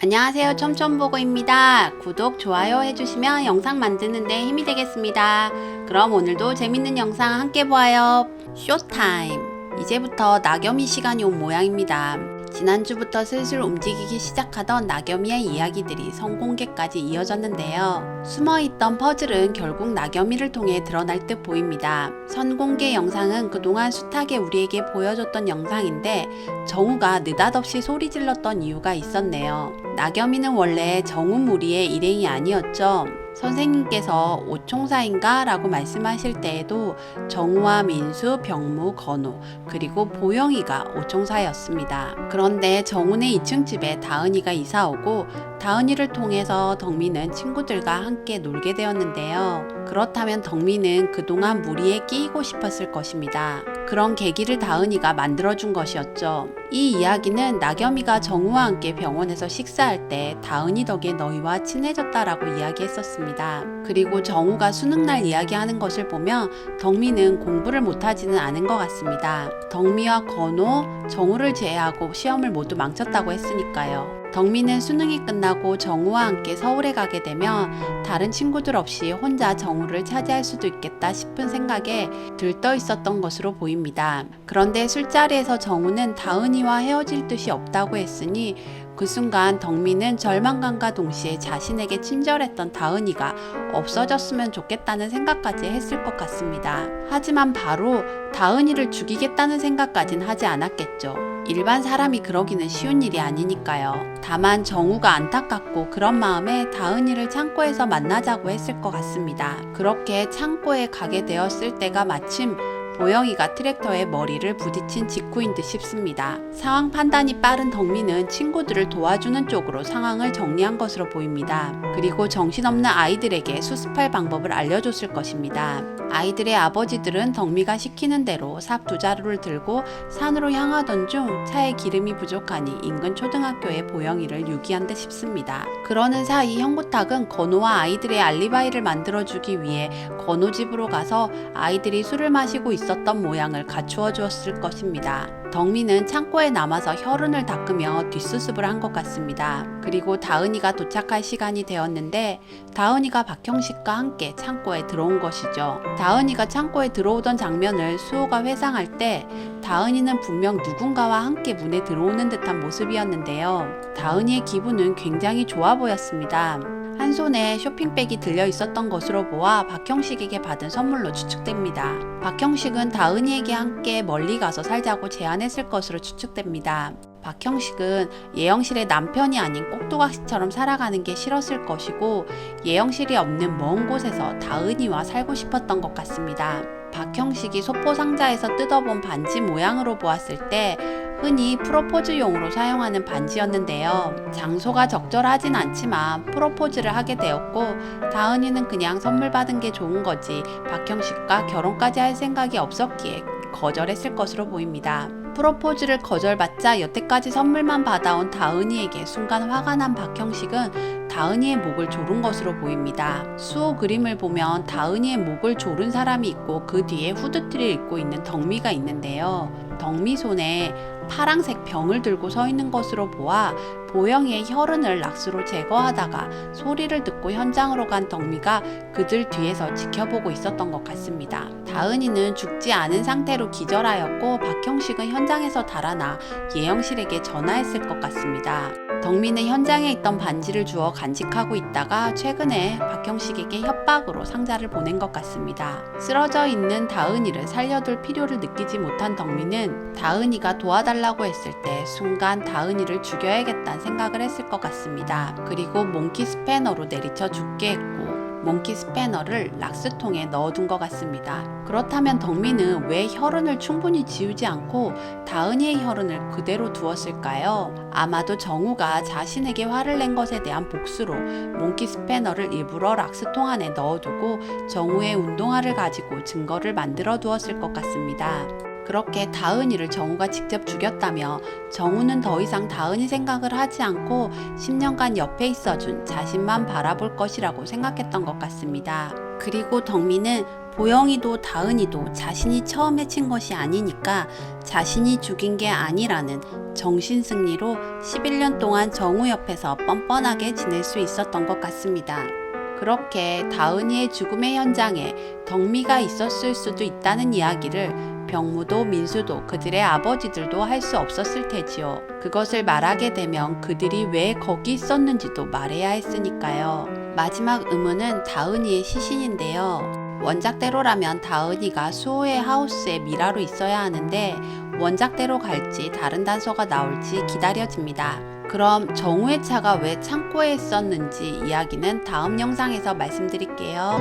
안녕하세요, 촘촘보고입니다. 구독, 좋아요 해주시면 영상 만드는데 힘이 되겠습니다. 그럼 오늘도 재밌는 영상 함께 보아요. 쇼타임! 이제부터 나겸이 시간이 온 모양입니다. 지난주부터 슬슬 움직이기 시작하던 나겸이의 이야기들이 선공개까지 이어졌는데요. 숨어있던 퍼즐은 결국 나겸이를 통해 드러날 듯 보입니다. 선공개 영상은 그동안 숱하게 우리에게 보여줬던 영상인데 정우가 느닷없이 소리 질렀던 이유가 있었네요. 나겸이는 원래 정우 무리의 일행이 아니었죠. 선생님께서 오총사인가? 라고 말씀하실 때에도 정우와 민수, 병무, 건우 그리고 보영이가 오총사였습니다. 그런데 정우네 2층 집에 다은이가 이사오고 다은이를 통해서 덕미는 친구들과 함께 놀게 되었는데요. 그렇다면 덕미는 그동안 무리에 끼이고 싶었을 것입니다. 그런 계기를 다은이가 만들어준 것이었죠. 이 이야기는 나겸이가 정우와 함께 병원에서 식사할 때 다은이 덕에 너희와 친해졌다라고 이야기했었습니다. 그리고 정우가 수능날 이야기하는 것을 보면 덕미는 공부를 못하지는 않은 것 같습니다. 덕미와 건우, 정우를 제외하고 시험을 모두 망쳤다고 했으니까요. 덕미는 수능이 끝나고 정우와 함께 서울에 가게 되면 다른 친구들 없이 혼자 정우를 차지할 수도 있겠다 싶은 생각에 들떠 있었던 것으로 보입니다. 그런데 술자리에서 정우는 다은이와 헤어질 뜻이 없다고 했으니 그 순간 덕미는 절망감과 동시에 자신에게 친절했던 다은이가 없어졌으면 좋겠다는 생각까지 했을 것 같습니다. 하지만 바로 다은이를 죽이겠다는 생각까진 하지 않았겠죠. 일반 사람이 그러기는 쉬운 일이 아니니까요. 다만 정우가 안타깝고 그런 마음에 다은이를 창고에서 만나자고 했을 것 같습니다. 그렇게 창고에 가게 되었을 때가 마침 보영이가 트랙터에 머리를 부딪힌 직후인 듯 싶습니다. 상황 판단이 빠른 덕미는 친구들을 도와주는 쪽으로 상황을 정리한 것으로 보입니다. 그리고 정신없는 아이들에게 수습할 방법을 알려줬을 것입니다. 아이들의 아버지들은 덕미가 시키는 대로 삽 2자루를 들고 산으로 향하던 중 차에 기름이 부족하니 인근 초등학교에 보영이를 유기한 듯 싶습니다. 그러는 사이 형부탁은 건우와 아이들의 알리바이를 만들어주기 위해 건우 집으로 가서 아이들이 술을 마시고 있었던 모양을 갖추어 주었을 것입니다. 덕미는 창고에 남아서 혈흔을 닦으며 뒷수습을 한 것 같습니다. 그리고 다은이가 도착할 시간이 되었는데 다은이가 박형식과 함께 창고에 들어온 것이죠. 다은이가 창고에 들어오던 장면을 수호가 회상할 때 다은이는 분명 누군가와 함께 문에 들어오는 듯한 모습이었는데요. 다은이의 기분은 굉장히 좋아 보였습니다. 한 손에 쇼핑백이 들려 있었던 것으로 보아 박형식에게 받은 선물로 추측됩니다. 박형식은 다은이에게 함께 멀리 가서 살자고 제안했을 것으로 추측됩니다. 박형식은 예영실의 남편이 아닌 꼭두각시처럼 살아가는 게 싫었을 것이고 예영실이 없는 먼 곳에서 다은이와 살고 싶었던 것 같습니다. 박형식이 소포 상자에서 뜯어본 반지 모양으로 보았을 때 흔히 프로포즈용으로 사용하는 반지였는데요. 장소가 적절하진 않지만 프로포즈를 하게 되었고 다은이는 그냥 선물 받은 게 좋은 거지 박형식과 결혼까지 할 생각이 없었기에 거절했을 것으로 보입니다. 프로포즈를 거절받자 여태까지 선물만 받아온 다은이에게 순간 화가 난 박형식은 다은이의 목을 조른 것으로 보입니다. 수호 그림을 보면 다은이의 목을 조른 사람이 있고 그 뒤에 후드티를 입고 있는 덕미가 있는데요. 덕미 손에 파랑색 병을 들고 서 있는 것으로 보아 보영이의 혈흔을 락스로 제거하다가 소리를 듣고 현장으로 간 덕미가 그들 뒤에서 지켜보고 있었던 것 같습니다. 다은이는 죽지 않은 상태로 기절하였고 박형식은 현장에서 달아나 예영실에게 전화했을 것 같습니다. 덕미는 현장에 있던 반지를 주워 간직하고 있다가 최근에 박형식에게 협박으로 상자를 보낸 것 같습니다. 쓰러져 있는 다은이를 살려둘 필요를 느끼지 못한 덕미는 다은이가 도와달라고 했을 때 순간 다은이를 죽여야겠다는 생각을 했을 것 같습니다. 그리고 몽키 스패너로 내리쳐 죽게 했고 몽키 스패너를 락스통에 넣어둔 것 같습니다. 그렇다면 덕미는 왜 혈흔을 충분히 지우지 않고 다은이의 혈흔을 그대로 두었을까요? 아마도 정우가 자신에게 화를 낸 것에 대한 복수로 몽키 스패너를 일부러 락스통 안에 넣어두고 정우의 운동화를 가지고 증거를 만들어 두었을 것 같습니다. 그렇게 다은이를 정우가 직접 죽였다며 정우는 더 이상 다은이 생각을 하지 않고 10년간 옆에 있어준 자신만 바라볼 것이라고 생각했던 것 같습니다. 그리고 덕미는 보영이도 다은이도 자신이 처음 해친 것이 아니니까 자신이 죽인 게 아니라는 정신승리로 11년 동안 정우 옆에서 뻔뻔하게 지낼 수 있었던 것 같습니다. 그렇게 다은이의 죽음의 현장에 덕미가 있었을 수도 있다는 이야기를 병무도 민수도 그들의 아버지들도 할 수 없었을 테지요. 그것을 말하게 되면 그들이 왜 거기 있었는지도 말해야 했으니까요. 마지막 의문은 다은이의 시신인데요. 원작대로라면 다은이가 수호의 하우스에 미라로 있어야 하는데 원작대로 갈지 다른 단서가 나올지 기다려집니다. 그럼 정우의 차가 왜 창고에 있었는지 이야기는 다음 영상에서 말씀드릴게요.